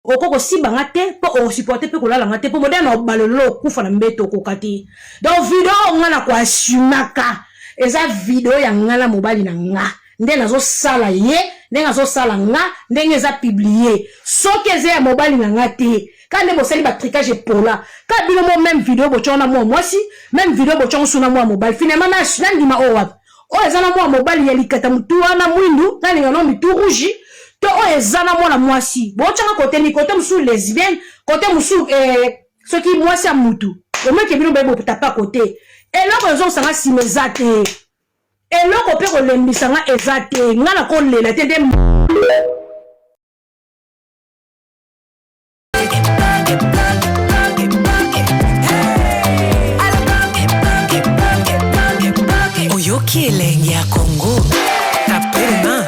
okoko sibanga te po o supporter pe kolala ngate po moderne obalolo kufa na mbeto kokati. Donc video ngana kwa asumaka eza video ya ngala mobali na nga nde nazo sala ye nde nazo sala nga ndenge eza publier soki eza ya mobali na nga te kande bosali ba tricage pola ka bino mo même video bochona mo mwasi même video bochona suna mo mobile finalement na ndima o wapi o eza na mo mobali ya likata mutu wana mwindu na ninga no mitu rouge to o eza na mo na mwasi bochana côté ni côté musu lesbienne côté musu soki mwasi ya mutu o meke bino bebo tapa côté eloko ezo sanga simezate eloko pe ko lembisa nga ezate nga na ko lela te de Oyoki elengi ya Congo tapelema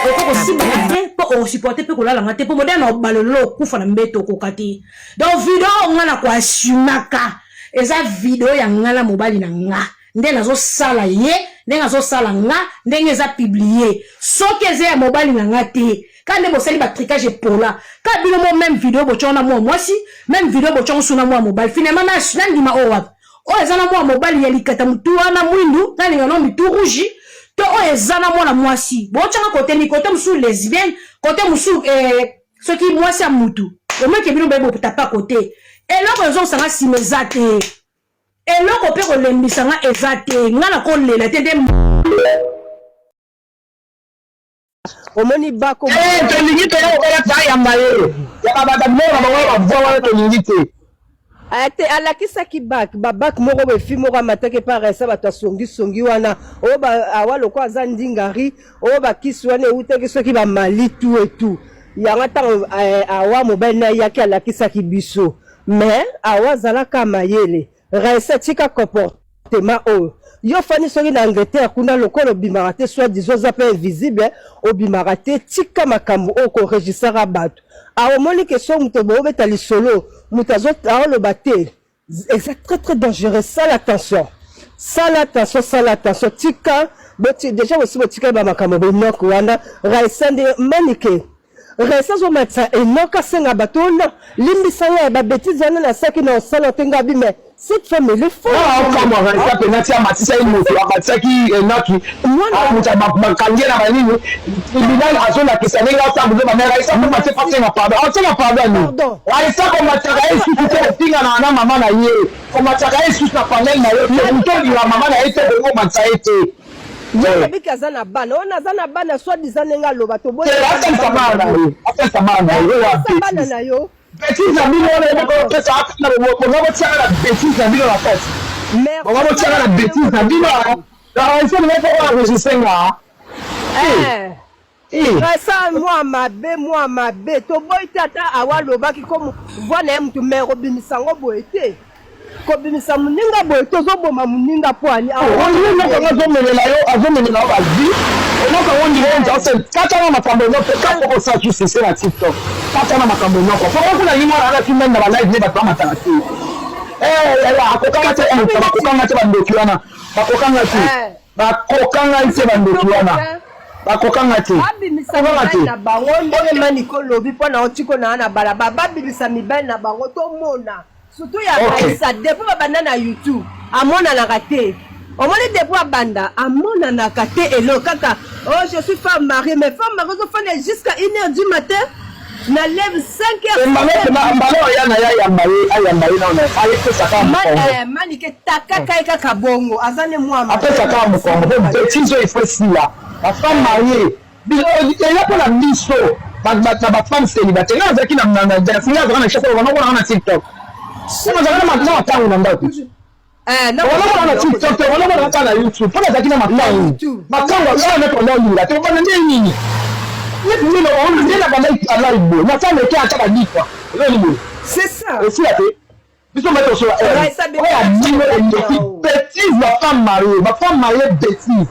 okoko sibanga te po o supporter pe kolala nga te po moderne obalolo kufa na mbeto kokati. Donc video nga na kwa asumaka eza video ya ngala mobali na nga nde nazo sala ye nde nazo sala nga ndenge eza publier soki eza ya mobali na nga te kande bosali ba tricage pola ka bino mo même video bochona mo mwasi même video bochona suna mo mobile finalement na ndima o wapi o eza na mo mobali ya likata mutu wana mwindu na ninga no mitu rouge to o eza na mo na mwasi bochana côté ni côté musu lesbienne côté musu soki mwasi ya mutu o meke bino bebo tapa côté eloko ezo sanga simezate eloko pe ko lembisa nga ezate nga na ko lela te de omoni bako tolingi te okola ta ya maye ya babata mora bawa bawa tolingi te ate alakisaki bak babak moko befi moko matake par ça bato songi wana o ba awalo kwa za ndingari o ba kisi wana utaki soki ba mali tout et tout yanga tango awa mobile na yaki alakisaki biso mais awa zalaka mayele resa tika comportement o yo fani soki na Angleterre kuna lokolo bimarate soit disons ça peut invisible au bimarate tika makambo o ko registra bato awomoni ke so muto bo betali solo mutazo le baté c'est très dangereux ça l'attention tika boti déjà aussi tika ba makambo be noko wana resa de manike resa zo matsa enoka senga batona limbisa ya ba bêtise wana na saki na sala tenga bime cette femme elle est folle comme resa penati ya matisa imoto abatsaki enoki muta makangela manini bilal azona kisanenga tambuze mamera isa ko matse pasenga pardon atsenga pardon resa ko mataka esu ko tinga na mama na ye ko mataka esu na panel na yo muto la mama na ete ko matsa ete Yabika zana bana, ona zana bana soit disant nga loba to boy. Ata samana na yo. Bêtise na bino na ko pesa akana ko ngabo tsaka na bêtise na bino na tête. Merde. Ngabo tsaka na bêtise na bino. Da iso ne ko enregistrer nga. Ça moi mabe to boy tata awa loba ki comme voilà mtu mero bimisango boete. Ko bimisa muninga boy tozo boma muninga poani on ne ko zomelela yo azomelela bazi onaka wondi wonja ose kata na makambo no pe kapo ko sa juste c'est la TikTok kata na makambo no ko fo kuna yimo ala kimenda ba live ne ba tama tarati akokanga te bakokanga te bandoki wana bakokanga te bandoki wana bakokanga te abimisa mibali na bango ndenge maniko lobi pona otiko na balaba babimisa mibali na bango to mona surtout ya Raisa depuis babanda na YouTube amona na kate omoni depuis banda amona na kate elo kaka oh je suis femme mariée mais femme mariée zo fane jusqu'à 1h du matin na lève 5h mbalo ya na ya mbali na fale pesa kama manike takaka kaka bongo azane moi ma pesa kama mkongo bêtise il faut si là la femme mariée il y a pour la miso ba femme célibataire na zaki na singa zaka na chako na TikTok sema zaka na matao tangu na ndako wala na TikTok wala na YouTube pona zaki na matao ya na kwa nini tu bana nini ni no on dit la bana ala ibo na tane ki ata badikwa c'est ça aussi là biso mettre sur bêtise la femme mariée bêtise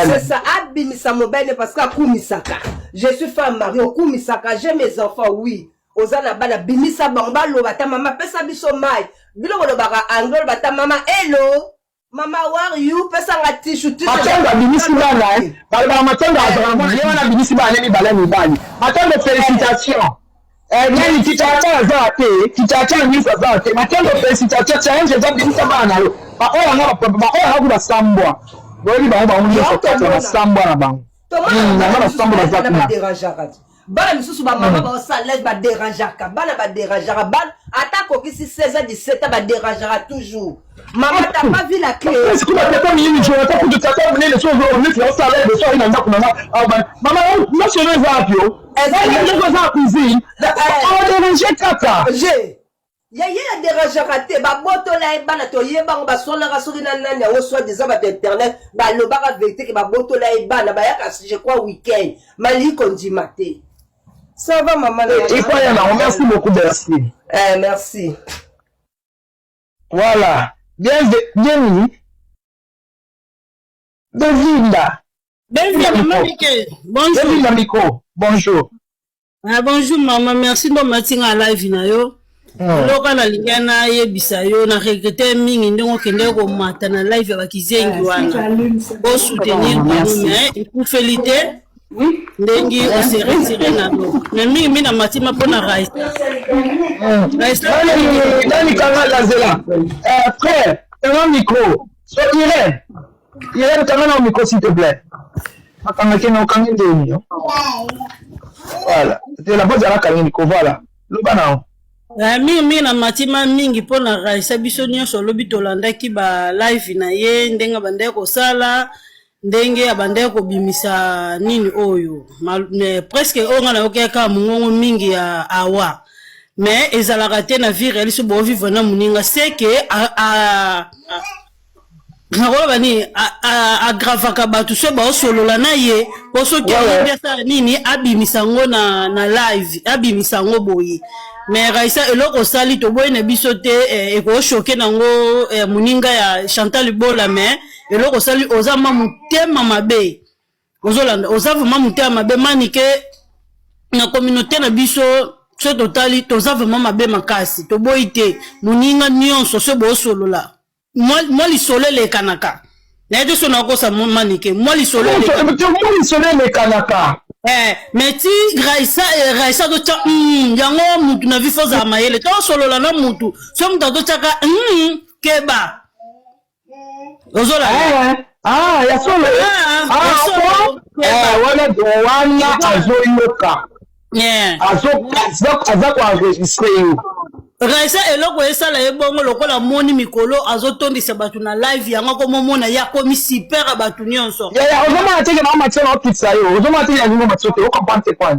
c'est ça abimisa mobile parce que akumisaka je suis femme mariée okumisaka j'ai mes enfants oui ozana bana bimisa bamba lo bata mama pesa biso mai bilo lo baka anglo bata mama hello Mama war you pesa nga tishu Matanga binisi bana bala matanga azana yona binisi bana ni bala ni bali matanga félicitations nani titacha zate titacha ni zate matanga félicitations challenge za binisi bana ba oya ngaba basambwa boli ba unyo sokata basambwa na bango na basambwa na zate bana misusu ba mama ba salaire ba dérangeaka bana ba dérangeaka bana ata kokisi 16 ans 17 ans ba dérangeaka toujours maman t'as pas vu la clé est-ce que tu as pas mis une journée pour te taper mener les choses on est sur salaire de soir il en a comme maman moi je vais voir bio elle va dans cuisine on déranger kaka j'ai ya dérangeaka te ba botola e bana to yeba ba sola ka sori na nani o soit des ba internet ba lo ba ka vérité que ba botola e bana ba ya ka je crois week-end mali kondimate. Ça va, maman. Merci beaucoup, merci. Merci. Voilà. Bienvenue. Davinda. Bienvenue, maman Mickey. Bonjour. Bienvenue, Miko. Bonjour. Bonjour, maman. Merci de m'attirer à live. Loka na lingana yebisa yo na regrette mingi ndongo kende ko mata na live ya bakizengi wana. Pour soutenir mais il faut féliciter. Ndengi on s'est retiré na do. Mais mingi na matima pona Raisa. Raisa Dani kanga lazela. Frère, un micro. So Irène. Irène kanga na micro s'il te plaît. Akanga keno kanga ndeni yo. Voilà. C'est la bonne à la kanga micro voilà. Le banao. mingi na matima mingi pona Raisa biso nyonso lobi tolandaki ba live na ye ndenga bande ko sala ndenge abande ko bimisa nini oyo presque onga na okeka mungongo mingi ya awa mais ezalaka te na vie réelle so bo vivre na muninga c'est que bani agravaka batu so ba solola na ye oso ke nini abimisango na live abimisango boye mais Raisa eloko sali to boye na biso te eko choquer nango muninga ya Chantal Bola mais eloko sali ozama mutema mabe ozolanda ozava mutema mabe manike na communauté na biso so totali tozava mabe makasi to boye te muninga nyonso so bo solola moi li solo le kanaka na eto so na ko sa manike moi li solo le kanaka mais ti Raisa do cha yango mutu na vifo za mayele to solo la na mutu so mutu do chaka keba ozola ya solo wana azoyoka azako enregistre yo Raisa eloko esala ebongo lokola moni mikolo azotondisa batu na live yango ko momona ya komi super batu nyonso ozoma ateke na matio na pizza yo ozoma ateke ya ngo matio te o comprendre quoi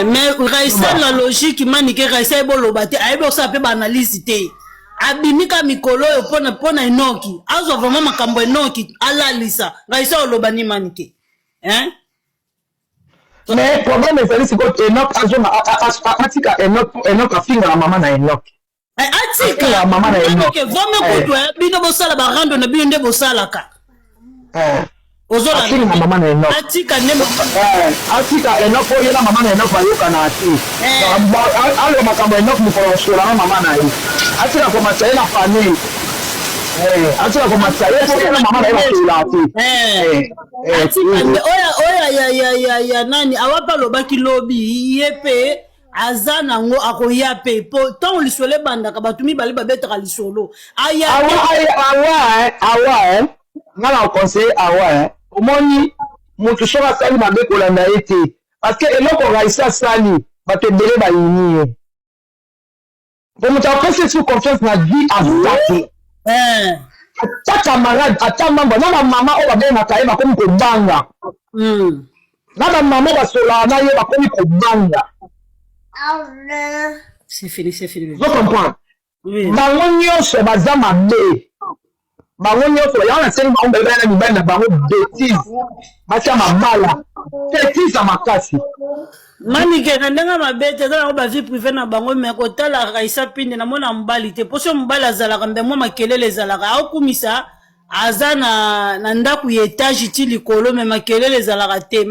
mais Raisa la logique manike Raisa eboloba te ayebo sa pe ba analyse te abimika mikolo yo pona enoki azo vraiment makambo enoki alalisa Raisa oloba ni manike mais le problème c'est que Enoch atika Enoch afinga na mama na Enoch atika la mama na Enoch vome ko bino bosala ba rando na bino nde bosalaka ozola afinga na mama na Enoch atika nemo atika Enoch oyo na mama na Enoch ayoka na ati alo makambo Enoch mukolo sola na mama na ye atika ko matsaye na famille atika ko matsaye ko na mama na ye sola ati oya nani awapa lobaki lobi yepe azana ngo akoya pe po tant lisole bandaka batumi bali babetaka lisolo awa ngala conseil awa omoni mutu soka sali mabe kolanda ete parce que eloko Raisa sali bato ebele bayini ye po mutu apesi sur confiance na vie azate ata camarade ata membre na bamama oyo babengaka ye bakomi kobanga na bamama basolaka na ye bakomi kobanga zo comprendre bango nyonso baza mabe bango nyonso yango nasengi bango bebele na mibali na bango bétise batia mabala bétise ya makasi manike na ndenge mabe te ezalaka bavie privé na bango me kotala Raisa pinde namona mobali te poso mobali azalaka mbe mwa makelele ezalaka aokumisa aza na ndaku ya etage ti likolo me makelele ezalaka te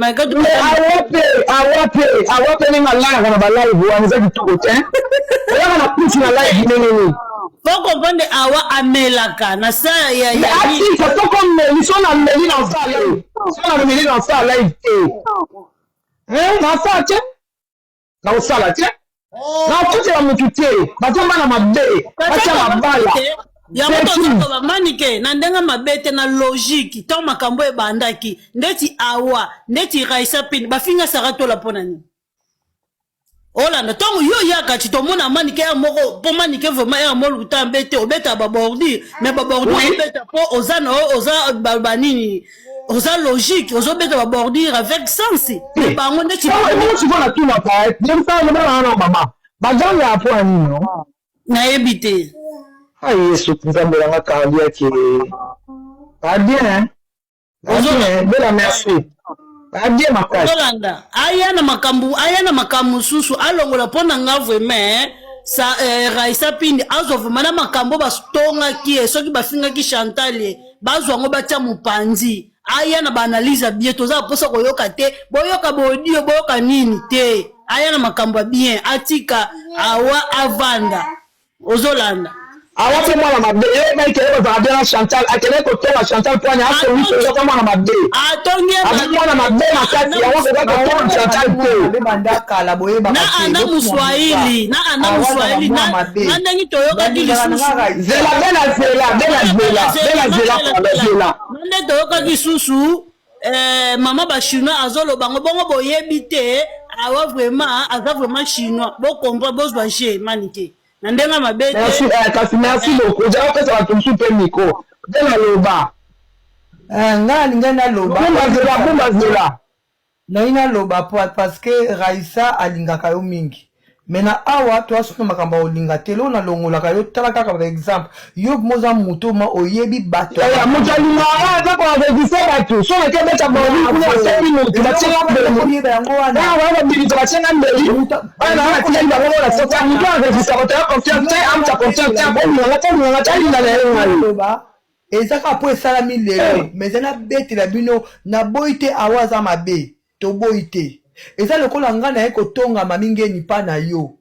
awa pe ninga lalaka na balive wana eza kitoko te oyaka na pusi na live neneni faut comprendre awa amelaka na sa ya c'est pas comme ils sont dans Meli dans ça là. Ils sont dans Meli dans ça là. Dans ça tiens. Dans ça là tiens. Dans tout est motuté. Batomba na mabe. Batia mabala. Ya moto ba manike na ndenga mabete na logique tant makambo e bandaki ndeti awa ndeti Raissa Pini bafinga sarato la ponani. Olanda tongo yo yaka ti tomona manike ya moko po manike vraiment ya molu tambete obeta ba bordi mais ba bordi obeta po ozana oza balbanini oza logique ozo beta ba bordi avec sens mais bango ndeti moi tu vois la tout na pa même ça le na mama ba janga ya po ani no na ebité ah yesu nzambe nga kalia ki pas bien bela merci pas bien ma place Olanda aya na makambu susu alongola pona nga vraiment sa Raissa Pini azo vraiment makambo bastonga ki soki bafinga ki Chantal bazwa ngo batia mupanzi aya na ba analyse bien toza posa koyoka te boyoka bodio boyoka nini te aya na makambo bien atika awa avanda ozolanda awa pe mwana mabe na ikele ba bien Chantal akele ko tola Chantal ponya aso wiso ko mwana mabe atonge mwana mabe na kati awa ko tola Chantal te bandaka la boye ba na ana muswahili na ndengi toyoka kilisusu zela nde toyoka kisusu mama ba chinois azolo bango bongo boyebi te awa vraiment aza vraiment chinois bo comprendre bozwa chez manike na ndenga mabete merci beaucoup jawa pesa watu msupe miko tena loba ngani ngana loba bomba zela na ina loba parce que Raissa alingaka yo mingi mena awa to asuna makamba olinga telo na longola ka yo tala kaka par exemple yo moza muto ma oyebi bato ya mujalinga za ko register batu so na kebe cha boli kuna semi mutu bachenga mbele yango wana wana bilito bachenga mbele ana wana tia ndio wala sasa mutu register bato ya confiance amcha confiance bon ngata tali na leo ba ezaka po esalami lelo mais na bete la bino na boite awaza mabe to boite eza lokola nga na eko tonga mamingeni pa na yo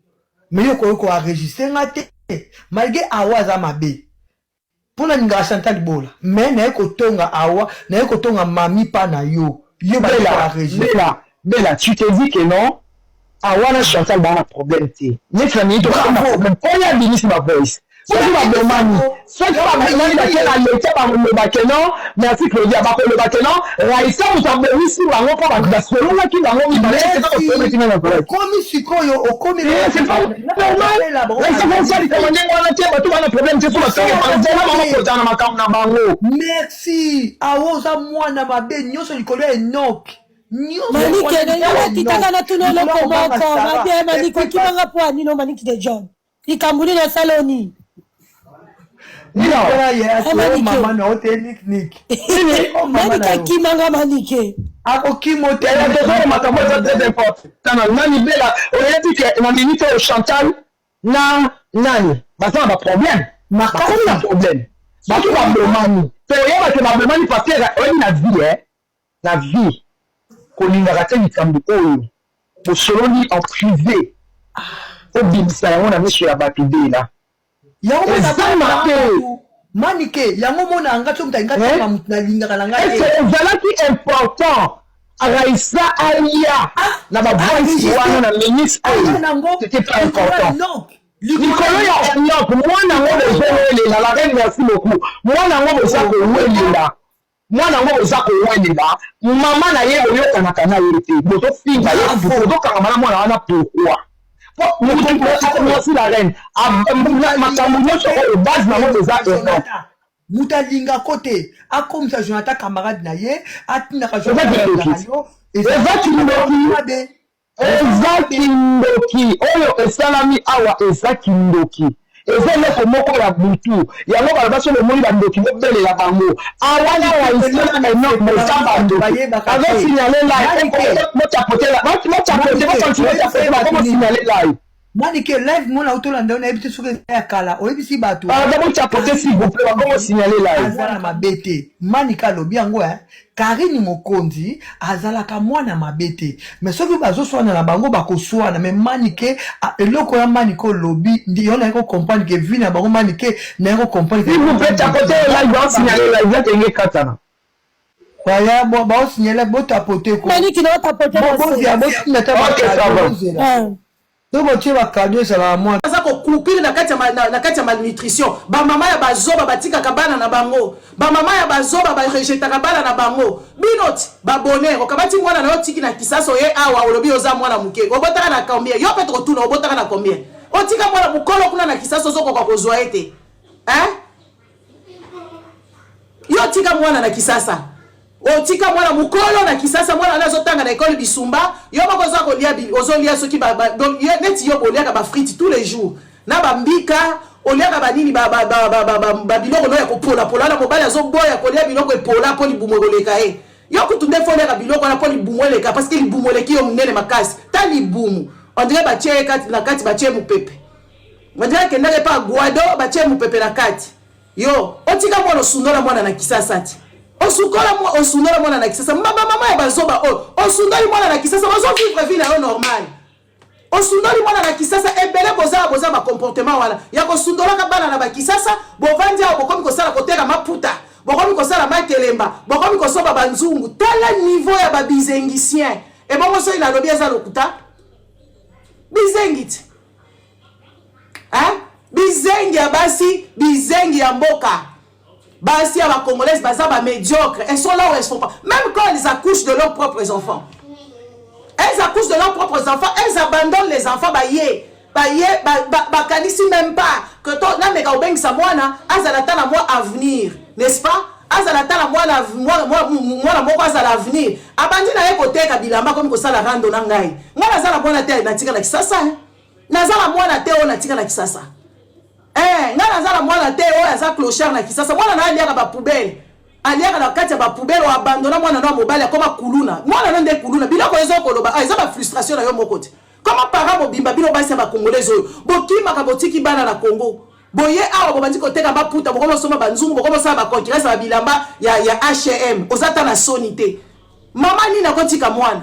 mais yo ko enregistrer nga te malgré awaza mabe pona ninga Chantal bola mais na eko tonga awa na eko tonga mami pa na yo Bella tu te dis que non awana Chantal ba na problème te ni famille to ba na problème poya binisi ma voice c'est pas demande c'est pas demande que la leta ba le bakeno merci Claudia ba le bakeno Raissa mutambe isi wango pa ba solo na ki bango mi ba c'est pas problème tina na voice komi sikoyo okomi c'est pas normal Raissa va faire commander wana te ba to ba na problème te so ba so ba mama ko tana makam na bango merci awoza mwana mabe nyoso likolo enok manike na kitaka na tunelo komoko mabe manike kimanga po anino manike de John ikambuli na saloni mama na hotelik manike kimanga manike ako kimo te la makambo très important kana nani Bella oyebi ke na minute au Chantal na nani basa ba problème makasi na problème ba tout ba blomani te oyeba ke ba blomani parce que oyebi na vie kolinga te likambo oyo bosoloni en privé obimisa yango na miso ya bato Bella yango manike yango mona anga to mta ngata mutu na lingaka na ngai ezalaki important Raissa alia na ba voice wana na ministre c'était pas important likolo ya nok mwana ngo bezowelela la reine merci beaucoup mwana ngo boza kowelela mwana ngo boza kowelela mama na ye boyokanaka na ye te bozofinga ye bozokanga mana mwana wana pourquoi la reine makambo nyonso oyo base nango eza mutalinga kote akomisa Jonathan camarade na ye atinaka eza kindoki oyo esalami awa eza kindoki eza eloko moko ya butu yango baloba so lomoni bandoki bobelela bango awana Raissa enok boza bandoki azosignale live motapote bosignale live Mani ke live mona utolanda on habite sur ya kala oyebisi bato d'abord tu as porté s'il vous plaît comment signaler live azala mabete mani ka lobi yango Karine Mokonzi azalaka mwana mabete mais soki bazoswana na bango bakoswana mais mani ke eloko ya mani ko lobi ndi yona ko comprendre que vie na bango mani ke na ko comprendre que s'il vous plaît tu as porté live on signaler live ya tenge katana Waya ba signaler bo tapoter ko mani ki no tapoter bo ya bo signaler ba donc tu vas cadeau ça la moi ça ko coupir na kati ya malnutrition ba mama ya bazoba batika kabana na bango ba mama ya bazoba ba rejeta kabana na bango binoti ba bonheur okabati mwana na yo tiki na kisaso ye awa olobi oza mwana muke obotaka na combien yo peut retourner obotaka na combien otika mwana mukolo kuna na kisaso zoko kwa kozwa ete yo tika mwana na kisasa otika mwana mukolo na kisasa mwana nazotanga na école bisumba yo bakoza kolia ozolia soki donc neti yo bolia ba frites tous les jours na bambika olia ba nini ba biloko no ya kopola pola na mobali azoboya kolia biloko epola poli bumoleka yo kutunde folia ka biloko na poli bumoleka parce que libumoleki yo munene makasi ta libumu on dirait ba tie na kati ba tie mupepe on dirait que ndale pa guado ba tie mupepe na kati yo otika mwana sundola mwana na kisasa ti osundola mwana na kisasa mama ya bazoba osundoli mwana na kisasa bazo vivre vie na yo normal osundoli mwana na kisasa ebele boza ba comportement wana ya kosundola ka bana na ba kisasa bovandi ao bokomi kosala koteka maputa bokomi kosala makelemba bokomi kosoba banzungu tala niveau ya ba bizengisien e bongo so ila lobi eza lokuta bizengit bizengi ya basi bizengi ya mboka Basi à la Congolaise, basa ba médiocre. Elles sont là où elles sont pas. Même quand elles accouchent de leurs propres enfants. Elles accouchent de leurs propres enfants. Elles abandonnent les enfants. Kanisi même pas. Que toi, na mega obeng sa mwana, azalata na moi avenir. N'est-ce pas? Azalata na moi moko azala avenir. Abandi na yekote kabilamba comme ko sala rando na ngai. Mwana azala mwana te na tika na kisasa. Nazala mwana te o na tika na kisasa. Ngana zala mwana te oya za clochard na kisasa mwana na aliaka ba poubelle aliaka na kati ya ba poubelle o abandona mwana na mobali akoma kuluna mwana na nde kuluna biloko ezo koloba eza ba frustration na yo moko te comment parent mobimba bino basi ba congolais oyo bokima ka botiki bana na Congo boye awa bobandi koteka ba puta bokomo soma banzungu bokomo sala ba concurrence ba bilamba ya H&M ozata na sonité mama nini akotika mwana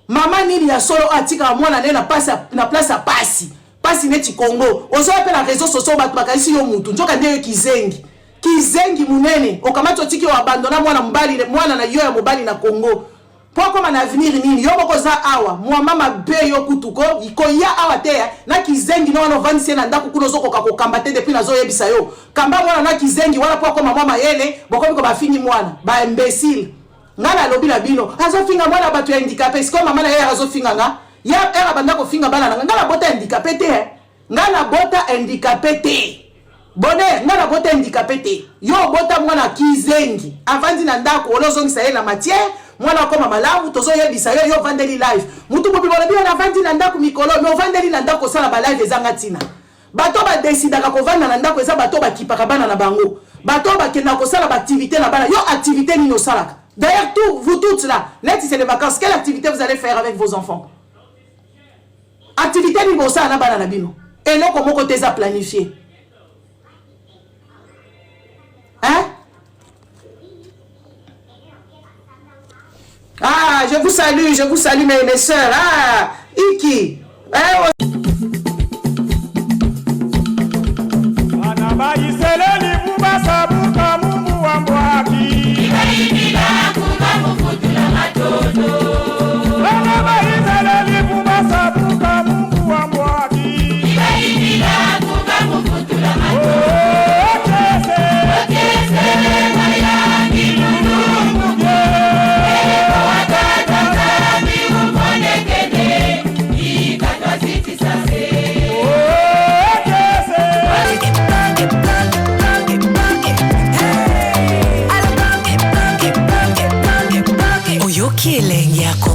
mama nini ya solo atika mwana ne na place ya pasi pasi neti Congo ozoa pe na réseaux sociaux batu bakaisi yo mutu njoka ndeyo kizengi munene okamati otiki wa abandona mwana na yo ya mobali na Congo poko na avenir nini yo moko za awa mama be yo kutuko ikoya awa te na kizengi no wana vandise na ndako kuno zoko kokamba te depuis nazo yebisa yo kamba mwana na kizengi wala poko mama yele bokomi ko bafingi mwana ba imbécile ngana lobi na bino azofinga mwana batu ya handicapé siko mama na yeye azofinga nga ya era banda ko finga bana ngala bota handicapé te ngala bota handicapé te bonheur ngala bota handicapé te yo bota mwana kizengi avandi na ndako olozongisa ye na matière mwana koma malamu tozo yebisa yo vandeli live mutu bobi bona bi na vandi na ndako mikolo no vandeli na ndako sala ba live ezanga tina bato ba décida ka kovanda na ndako eza bato ba kipaka bana na bango bato ba kenda ko sala ba activité na bana yo activité ni no salaka d'ailleurs vous toutes là net c'est les vacances quelle activité vous allez faire avec vos enfants? Activité ni bossa na bana na bino. Et non comment côté ça planifié. Hein? Ah, je vous salue mes sœurs. Ah, Iki. Oyoki elenge ya Congo.